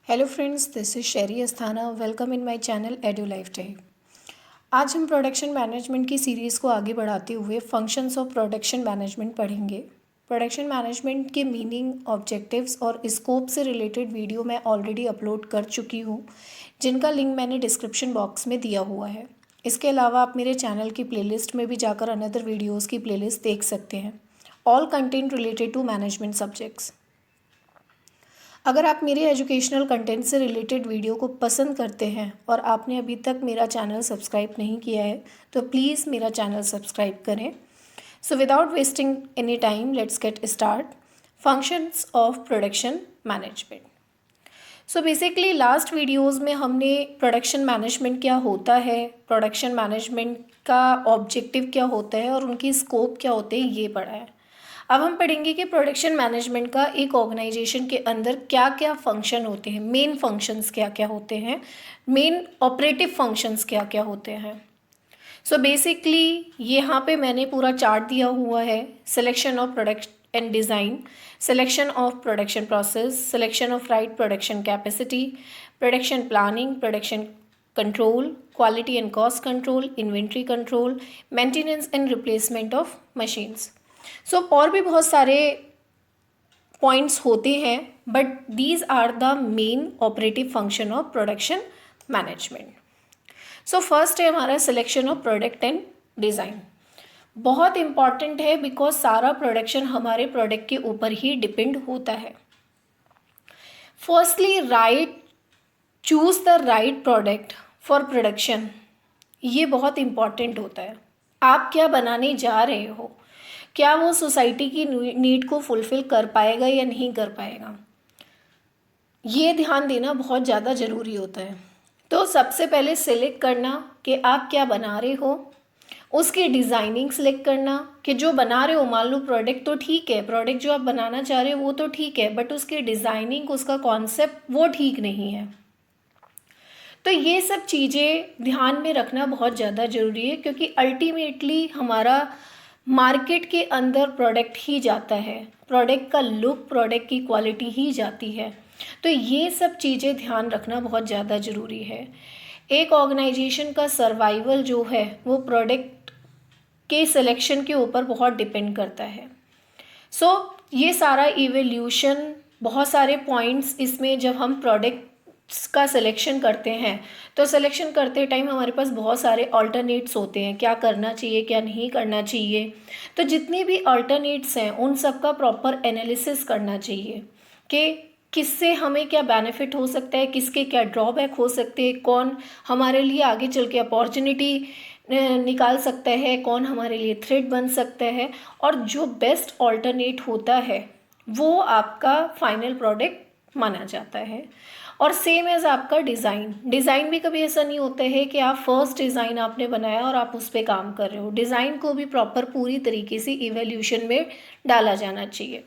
Hello friends, this is Sheri Asthana. Welcome in my channel edu life time. आज हम production management की series को आगे बढ़ाते हुए फंक्शंस ऑफ प्रोडक्शन मैनेजमेंट पढ़ेंगे। प्रोडक्शन मैनेजमेंट के मीनिंग, ऑब्जेक्टिव्स और स्कोप से रिलेटेड वीडियो मैं ऑलरेडी अपलोड कर चुकी हूँ, जिनका लिंक मैंने डिस्क्रिप्शन बॉक्स में दिया हुआ है। इसके अलावा आप मेरे चैनल की प्लेलिस्ट में भी जाकर अनदर वीडियोज़ की प्लेलिस्ट देख सकते हैं। All content related to management subjects. अगर आप मेरे एजुकेशनल कंटेंट से रिलेटेड वीडियो को पसंद करते हैं और आपने अभी तक मेरा चैनल सब्सक्राइब नहीं किया है तो प्लीज़ मेरा चैनल सब्सक्राइब करें। So without wasting any time, let's get start. Functions of production management. So basically last videos में हमने प्रोडक्शन मैनेजमेंट क्या होता है, प्रोडक्शन मैनेजमेंट का ऑब्जेक्टिव क्या होता है और उनकी स्कोप क्या होते हैं, ये पढ़ा है। अब हम पढ़ेंगे कि प्रोडक्शन मैनेजमेंट का एक ऑर्गेनाइजेशन के अंदर क्या क्या फंक्शन होते हैं, मेन फंक्शंस क्या क्या होते हैं, मेन ऑपरेटिव फंक्शंस क्या क्या होते हैं। सो बेसिकली यहाँ पे मैंने पूरा चार्ट दिया हुआ है। Selection of product and design, selection of production process, selection of right production capacity, production planning, production control, quality and cost control, inventory control, maintenance and replacement of machines. So और भी बहुत सारे points होते हैं, but these are the main operative function of production management. So first है हमारा selection of product and design. बहुत important है बिकॉज सारा प्रोडक्शन हमारे प्रोडक्ट के ऊपर ही डिपेंड होता है। Firstly choose the right product for production. ये बहुत इंपॉर्टेंट होता है। आप क्या बनाने जा रहे हो, क्या वो सोसाइटी की नीड को फुलफ़िल कर पाएगा या नहीं कर पाएगा, ये ध्यान देना बहुत ज़्यादा ज़रूरी होता है। तो सबसे पहले सिलेक्ट करना कि आप क्या बना रहे हो, उसकी डिज़ाइनिंग सिलेक्ट करना कि जो बना रहे हो, मान लो प्रोडक्ट तो ठीक है, प्रोडक्ट जो आप बनाना चाह रहे हो वो तो ठीक है, बट उसकी डिज़ाइनिंग, उसका कॉन्सेप्ट वो ठीक नहीं है। तो ये सब चीज़ें ध्यान में रखना बहुत ज़्यादा ज़रूरी है, क्योंकि अल्टीमेटली हमारा मार्केट के अंदर प्रोडक्ट ही जाता है, प्रोडक्ट का लुक, प्रोडक्ट की क्वालिटी ही जाती है। तो ये सब चीज़ें ध्यान रखना बहुत ज़्यादा ज़रूरी है। एक ऑर्गेनाइजेशन का सर्वाइवल जो है वो प्रोडक्ट के सिलेक्शन के ऊपर बहुत डिपेंड करता है। सो ये सारा इवोल्यूशन, बहुत सारे पॉइंट्स इसमें, जब हम प्रोडक्ट्स का सिलेक्शन करते हैं तो सिलेक्शन करते टाइम हमारे पास बहुत सारे अल्टरनेट्स होते हैं, क्या करना चाहिए क्या नहीं करना चाहिए। तो जितने भी अल्टरनेट्स हैं उन सब का प्रॉपर एनालिसिस करना चाहिए कि किससे हमें क्या बेनिफिट हो सकता है, किसके क्या ड्रॉबैक हो सकते हैं, कौन हमारे लिए आगे चल के अपॉर्चुनिटी निकाल सकता है, कौन हमारे लिए थ्रेट बन सकता है, और जो बेस्ट ऑल्टरनेट होता है वो आपका फाइनल प्रोडक्ट माना जाता है। और सेम एज आपका डिज़ाइन भी कभी ऐसा नहीं होता है कि आप फर्स्ट डिज़ाइन आपने बनाया और आप उस पर काम कर रहे हो। डिज़ाइन को भी प्रॉपर पूरी तरीके से इवोल्यूशन में डाला जाना चाहिए,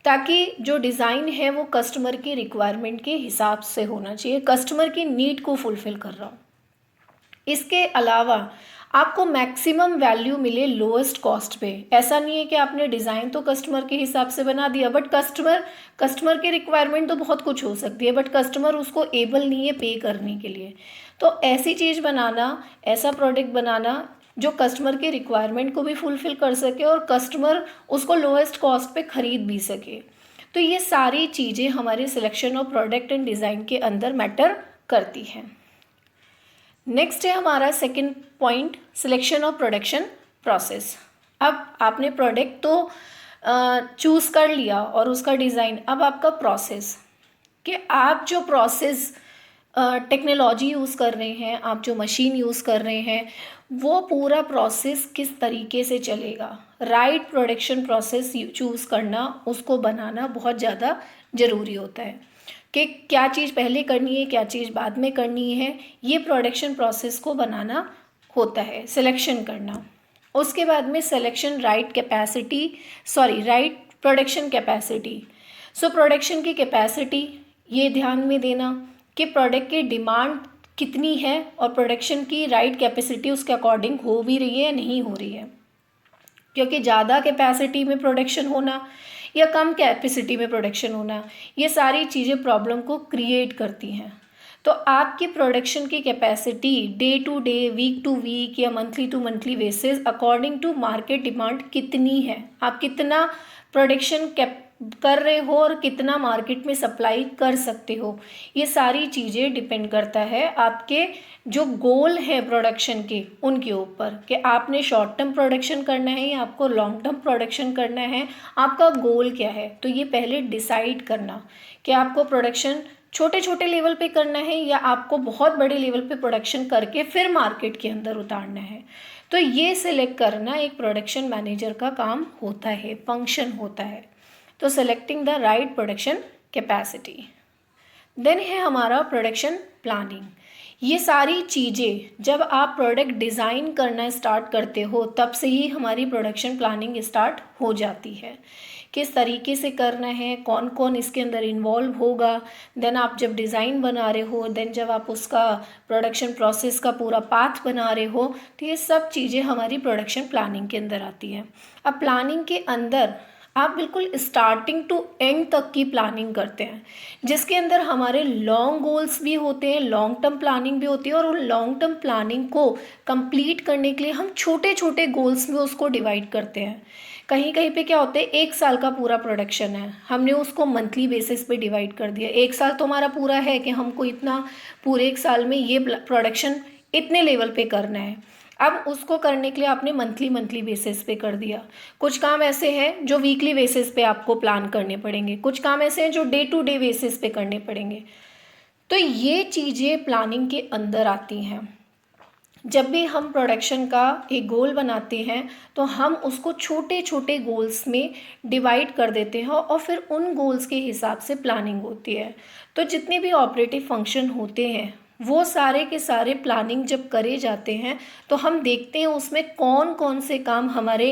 ताकि जो डिज़ाइन है वो कस्टमर की रिक्वायरमेंट के हिसाब से होना चाहिए, कस्टमर की नीड को फुलफ़िल कर रहा हो। इसके अलावा आपको मैक्सिमम वैल्यू मिले लोएस्ट कॉस्ट पे। ऐसा नहीं है कि आपने डिज़ाइन तो कस्टमर के हिसाब से बना दिया, बट कस्टमर की रिक्वायरमेंट तो बहुत कुछ हो सकती है, बट कस्टमर उसको एबल नहीं है पे करने के लिए। तो ऐसी चीज़ बनाना, ऐसा प्रोडक्ट बनाना जो कस्टमर की रिक्वायरमेंट को भी फुलफ़िल कर सके और कस्टमर उसको लोएस्ट कॉस्ट पे ख़रीद भी सके। तो ये सारी चीज़ें हमारे selection of product and design के अंदर मैटर करती हैं। नेक्स्ट है हमारा second point, selection of production process. अब आपने प्रोडक्ट तो चूज़ कर लिया और उसका डिज़ाइन, अब आपका प्रोसेस, कि आप जो प्रोसेस टेक्नोलॉजी यूज़ कर रहे हैं, आप जो मशीन यूज़ कर रहे हैं, वो पूरा प्रोसेस किस तरीके से चलेगा। राइट प्रोडक्शन प्रोसेस चूज़ करना, उसको बनाना बहुत ज़्यादा ज़रूरी होता है कि क्या चीज़ पहले करनी है, क्या चीज़ बाद में करनी है। ये प्रोडक्शन प्रोसेस को बनाना होता है, सिलेक्शन करना। उसके बाद में selection right production capacity. So production की कैपेसिटी, ये ध्यान में देना कि प्रोडक्ट की डिमांड कितनी है और प्रोडक्शन की राइट कैपेसिटी उसके अकॉर्डिंग हो भी रही है या नहीं हो रही है। क्योंकि ज़्यादा कैपेसिटी में प्रोडक्शन होना या कम कैपेसिटी में प्रोडक्शन होना, ये सारी चीज़ें प्रॉब्लम को क्रिएट करती हैं। तो आपकी प्रोडक्शन की capacity day to day, week to week या monthly to monthly basis according to market demand कितनी है, आप कितना प्रोडक्शन कर रहे हो और कितना मार्केट में सप्लाई कर सकते हो, ये सारी चीज़ें डिपेंड करता है आपके जो गोल है प्रोडक्शन के उनके ऊपर, कि आपने शॉर्ट टर्म प्रोडक्शन करना है या आपको लॉन्ग टर्म प्रोडक्शन करना है, आपका गोल क्या है। तो ये पहले डिसाइड करना कि आपको प्रोडक्शन छोटे छोटे लेवल पे करना है या आपको बहुत बड़े लेवल पे प्रोडक्शन करके फिर मार्केट के अंदर उतारना है। तो ये सिलेक्ट करना एक प्रोडक्शन मैनेजर का काम होता है, फंक्शन होता है। तो selecting the right production capacity. Then है हमारा प्रोडक्शन प्लानिंग। ये सारी चीज़ें जब आप प्रोडक्ट डिज़ाइन करना स्टार्ट करते हो तब से ही हमारी प्रोडक्शन प्लानिंग स्टार्ट हो जाती है, किस तरीके से करना है, कौन कौन इसके अंदर इन्वॉल्व होगा। देन आप जब डिज़ाइन बना रहे हो, देन जब आप उसका प्रोडक्शन प्रोसेस का पूरा पाथ बना रहे हो, तो ये सब चीज़ें हमारी प्रोडक्शन प्लानिंग के अंदर आती है। अब प्लानिंग के अंदर आप बिल्कुल स्टार्टिंग टू एंड तक की प्लानिंग करते हैं, जिसके अंदर हमारे लॉन्ग गोल्स भी होते हैं, लॉन्ग टर्म प्लानिंग भी होती है, और उन लॉन्ग टर्म प्लानिंग को कंप्लीट करने के लिए हम छोटे छोटे गोल्स में उसको डिवाइड करते हैं। कहीं कहीं पे क्या होता है, 1 साल का पूरा प्रोडक्शन है, हमने उसको मंथली बेसिस पे डिवाइड कर दिया। 1 साल तो हमारा पूरा है कि हमको इतना पूरे 1 साल में ये प्रोडक्शन इतने लेवल पे करना है। अब उसको करने के लिए आपने मंथली बेसिस पे कर दिया। कुछ काम ऐसे हैं जो वीकली बेसिस पे आपको प्लान करने पड़ेंगे, कुछ काम ऐसे हैं जो डे टू डे बेसिस पे करने पड़ेंगे। तो ये चीज़ें प्लानिंग के अंदर आती हैं। जब भी हम प्रोडक्शन का एक गोल बनाते हैं तो हम उसको छोटे छोटे गोल्स में डिवाइड कर देते हैं और फिर उन गोल्स के हिसाब से प्लानिंग होती है। तो जितने भी ऑपरेटिव फंक्शन होते हैं वो सारे के सारे प्लानिंग जब करे जाते हैं तो हम देखते हैं उसमें कौन कौन से काम हमारे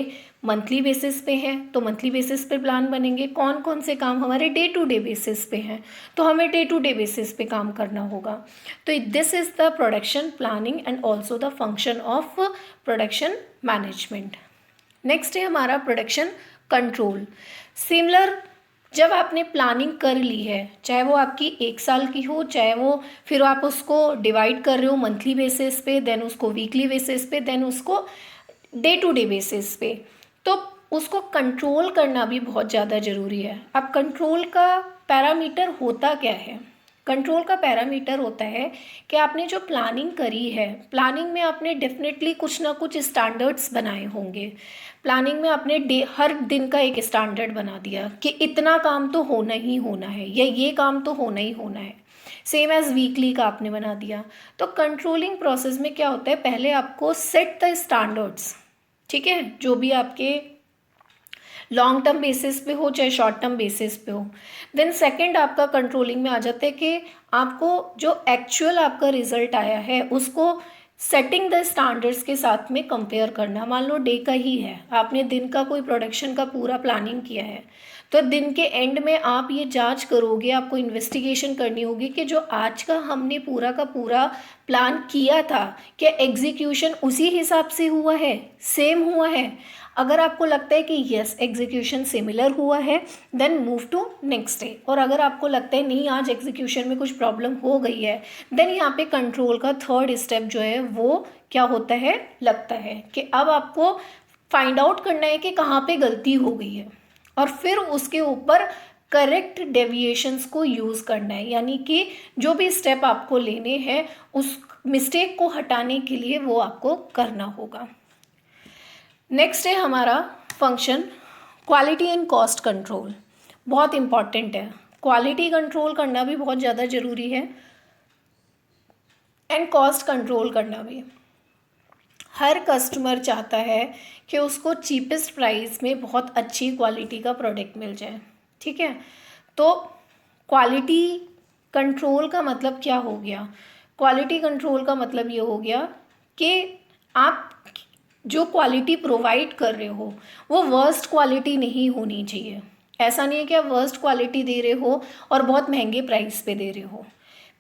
मंथली बेसिस पे हैं तो मंथली बेसिस पे प्लान बनेंगे, कौन कौन से काम हमारे डे टू डे बेसिस पे हैं तो हमें डे टू डे बेसिस पे काम करना होगा। तो this is the production planning and also the function of production management. Next है हमारा प्रोडक्शन कंट्रोल। सिमिलर, जब आपने प्लानिंग कर ली है, चाहे वो आपकी 1 साल की हो, चाहे वो फिर आप उसको डिवाइड कर रहे हो मंथली बेसिस पे, देन उसको वीकली बेसिस पे, देन उसको डे टू डे बेसिस पे, तो उसको कंट्रोल करना भी बहुत ज़्यादा ज़रूरी है। अब कंट्रोल का पैरामीटर होता क्या है? कंट्रोल का पैरामीटर होता है कि आपने जो प्लानिंग करी है, प्लानिंग में आपने डेफिनेटली कुछ ना कुछ स्टैंडर्ड्स बनाए होंगे। प्लानिंग में आपने हर दिन का एक स्टैंडर्ड बना दिया कि इतना काम तो होना ही होना है या ये काम तो होना ही होना है। सेम एज वीकली का आपने बना दिया। तो कंट्रोलिंग प्रोसेस में क्या होता है, पहले आपको सेट द स्टैंडर्ड्स, ठीक है, जो भी आपके लॉन्ग टर्म बेसिस पे हो चाहे शॉर्ट टर्म बेसिस पे हो। देन सेकंड आपका कंट्रोलिंग में आ जाता है कि आपको जो एक्चुअल आपका रिजल्ट आया है उसको सेटिंग द स्टैंडर्ड्स के साथ में कंपेयर करना। मान लो डे का ही है, आपने दिन का कोई प्रोडक्शन का पूरा प्लानिंग किया है, तो दिन के एंड में आप ये जांच करोगे, आपको इन्वेस्टिगेशन करनी होगी कि जो आज का हमने पूरा का पूरा प्लान किया था क्या एग्जीक्यूशन उसी हिसाब से हुआ है, सेम हुआ है। अगर आपको लगता है कि यस एग्जीक्यूशन सिमिलर हुआ है, then move to next day. और अगर आपको लगता है नहीं आज एग्जीक्यूशन में कुछ प्रॉब्लम हो गई है, देन यहाँ पे कंट्रोल का थर्ड स्टेप जो है वो क्या होता है, लगता है कि अब आपको फाइंड आउट करना है कि कहाँ पे गलती हो गई है और फिर उसके ऊपर करेक्ट डेविएशंस को यूज़ करना है। यानी कि जो भी स्टेप आपको लेने हैं उस मिस्टेक को हटाने के लिए वो आपको करना होगा। नेक्स्ट है हमारा function quality and cost control. बहुत इम्पॉर्टेंट है, क्वालिटी कंट्रोल करना भी बहुत ज़्यादा ज़रूरी है एंड कॉस्ट कंट्रोल करना भी। हर कस्टमर चाहता है कि उसको चीपेस्ट प्राइस में बहुत अच्छी क्वालिटी का प्रोडक्ट मिल जाए, ठीक है। तो क्वालिटी कंट्रोल का मतलब क्या हो गया? क्वालिटी कंट्रोल का मतलब ये हो गया कि आप जो क्वालिटी प्रोवाइड कर रहे हो वो वर्स्ट क्वालिटी नहीं होनी चाहिए। ऐसा नहीं है कि आप वर्स्ट क्वालिटी दे रहे हो और बहुत महंगे प्राइस पे दे रहे हो।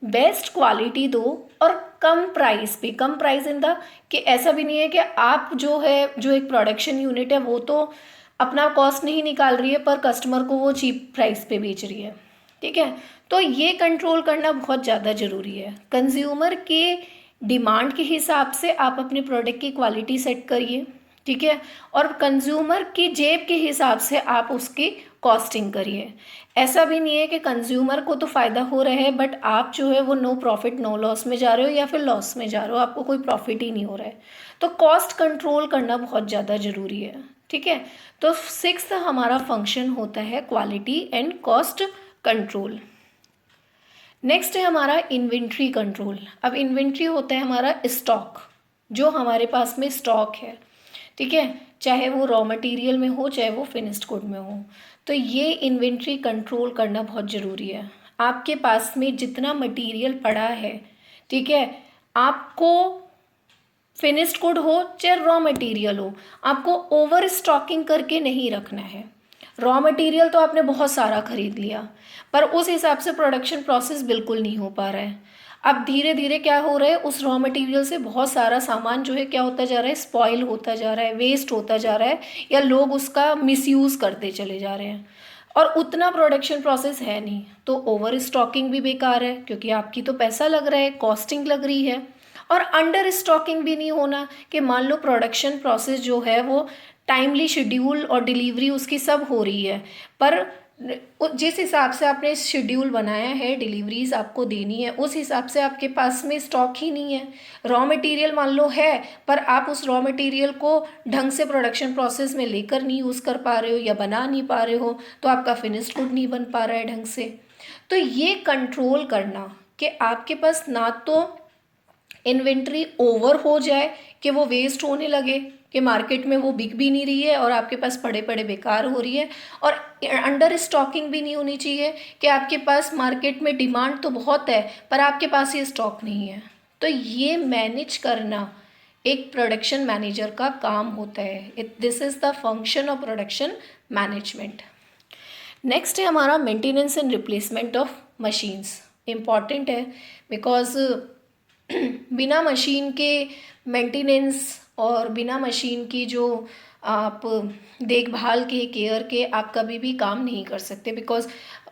बेस्ट क्वालिटी दो और कम प्राइस पे, कम प्राइस इन द कि ऐसा भी नहीं है कि आप जो है जो एक प्रोडक्शन यूनिट है वो तो अपना कॉस्ट नहीं निकाल रही है पर कस्टमर को वो चीप प्राइस पे बेच रही है, ठीक है। तो ये कंट्रोल करना बहुत ज़्यादा ज़रूरी है। कंज्यूमर के डिमांड के हिसाब से आप अपने प्रोडक्ट की क्वालिटी सेट करिए, ठीक है, और कंज्यूमर की जेब के हिसाब से आप उसकी कॉस्टिंग करिए। ऐसा भी नहीं है कि कंज्यूमर को तो फ़ायदा हो रहा है बट आप जो है वो नो प्रॉफिट नो लॉस में जा रहे हो या फिर लॉस में जा रहे हो, आपको कोई प्रॉफिट ही नहीं हो रहा है। तो कॉस्ट कंट्रोल करना बहुत ज़्यादा ज़रूरी है, ठीक है। तो सिक्स्थ हमारा फंक्शन होता है quality and cost control. Next है हमारा इन्वेंट्री कंट्रोल। अब इन्वेंट्री होता है हमारा स्टॉक, जो हमारे पास में स्टॉक है, ठीक है, चाहे वो रॉ मटेरियल में हो चाहे वो फिनिश्ड गुड में हो। तो ये इन्वेंट्री कंट्रोल करना बहुत ज़रूरी है। आपके पास में जितना मटेरियल पड़ा है, ठीक है, आपको फिनिश्ड गुड हो चाहे रॉ मटेरियल हो, आपको ओवर स्टॉकिंग करके नहीं रखना है। रॉ मटेरियल तो आपने बहुत सारा खरीद लिया पर उस हिसाब से प्रोडक्शन प्रोसेस बिल्कुल नहीं हो पा रहा है। अब धीरे धीरे क्या हो रहा है, उस रॉ मटेरियल से बहुत सारा सामान जो है क्या होता जा रहा है, स्पॉइल होता जा रहा है, वेस्ट होता जा रहा है, या लोग उसका मिसयूज़ करते चले जा रहे हैं और उतना प्रोडक्शन प्रोसेस है नहीं। तो ओवर स्टॉकिंग भी बेकार है क्योंकि आपकी तो पैसा लग रहा है, कॉस्टिंग लग रही है। और अंडर स्टॉकिंग भी नहीं होना कि मान लो प्रोडक्शन प्रोसेस जो है वो टाइमली शेड्यूल और डिलीवरी उसकी सब हो रही है पर जिस हिसाब से आपने शेड्यूल बनाया है डिलीवरीज आपको देनी है उस हिसाब से आपके पास में स्टॉक ही नहीं है। रॉ मटेरियल मान लो है पर आप उस रॉ मटेरियल को ढंग से प्रोडक्शन प्रोसेस में लेकर नहीं यूज़ कर पा रहे हो या बना नहीं पा रहे हो, तो आपका फिनिश्ड गुड नहीं बन पा रहा है ढंग से। तो ये कंट्रोल करना कि आपके पास ना तो इन्वेंट्री ओवर हो जाए कि वो वेस्ट होने लगे कि मार्केट में वो बिक भी नहीं रही है और आपके पास पड़े पड़े बेकार हो रही है, और अंडर स्टॉकिंग भी नहीं होनी चाहिए कि आपके पास मार्केट में डिमांड तो बहुत है पर आपके पास ये स्टॉक नहीं है। तो ये मैनेज करना एक प्रोडक्शन मैनेजर का काम होता है। This is the function of production management. Next है हमारा maintenance and replacement of machines. Important है बिकॉज बिना मशीन के मेंटेनेंस और बिना मशीन की जो आप देखभाल के केयर के आप कभी भी काम नहीं कर सकते। बिकॉज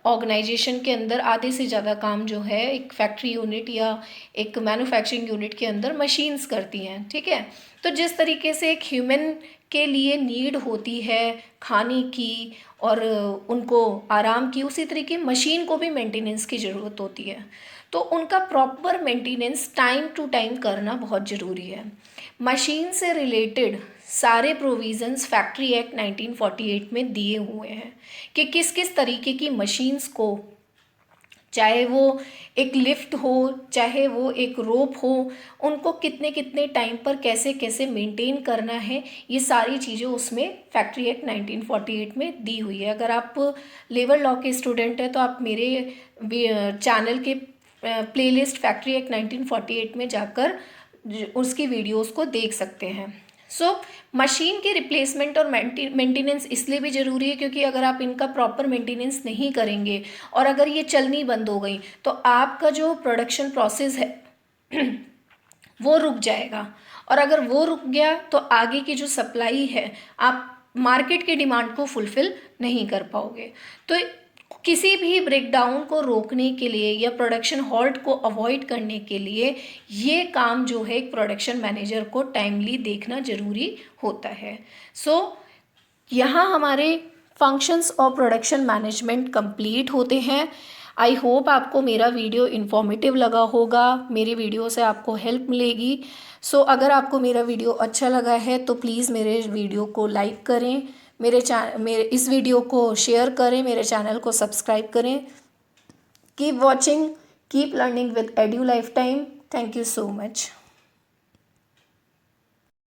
ऑर्गेनाइजेशन के अंदर आधे से ज़्यादा काम जो है एक फैक्ट्री यूनिट या एक मैन्युफैक्चरिंग यूनिट के अंदर मशीन्स करती हैं, ठीक है। तो जिस तरीके से एक ह्यूमन के लिए नीड होती है खाने की और उनको आराम की, उसी तरीके मशीन को भी मेंटेनेंस की ज़रूरत होती है। तो उनका proper maintenance time to time करना बहुत ज़रूरी है। मशीन से रिलेटेड सारे प्रोविज़न्स फैक्ट्री एक्ट 1948 में दिए हुए हैं कि किस किस तरीके की मशीन्स को, चाहे वो एक लिफ्ट हो चाहे वो एक रोप हो, उनको कितने कितने टाइम पर कैसे कैसे मेंटेन करना है, ये सारी चीज़ें उसमें फैक्ट्री एक्ट 1948 में दी हुई है। अगर आप लेबर लॉ के स्टूडेंट हैं तो आप मेरे चैनल के प्लेलिस्ट फैक्ट्री एक्ट 1948 में जाकर उसकी वीडियोस को देख सकते हैं। सो मशीन के रिप्लेसमेंट और मेंटेनेंस इसलिए भी ज़रूरी है क्योंकि अगर आप इनका प्रॉपर मेंटेनेंस नहीं करेंगे और अगर ये चलनी बंद हो गई तो आपका जो प्रोडक्शन प्रोसेस है वो रुक जाएगा, और अगर वो रुक गया तो आगे की जो सप्लाई है आप मार्केट की डिमांड को फुलफ़िल नहीं कर पाओगे। तो किसी भी ब्रेकडाउन को रोकने के लिए या प्रोडक्शन हॉल्ट को अवॉइड करने के लिए ये काम जो है एक प्रोडक्शन मैनेजर को टाइमली देखना ज़रूरी होता है। सो यहाँ हमारे functions of production management complete होते हैं। आई होप आपको मेरा वीडियो इन्फॉर्मेटिव लगा होगा, मेरी वीडियो से आपको हेल्प मिलेगी। सो अगर आपको मेरा वीडियो अच्छा लगा है तो प्लीज़ मेरे वीडियो को लाइक करें, मेरे इस वीडियो को शेयर करें, मेरे चैनल को सब्सक्राइब करें। Keep watching, keep learning with edu life time. Thank you so much.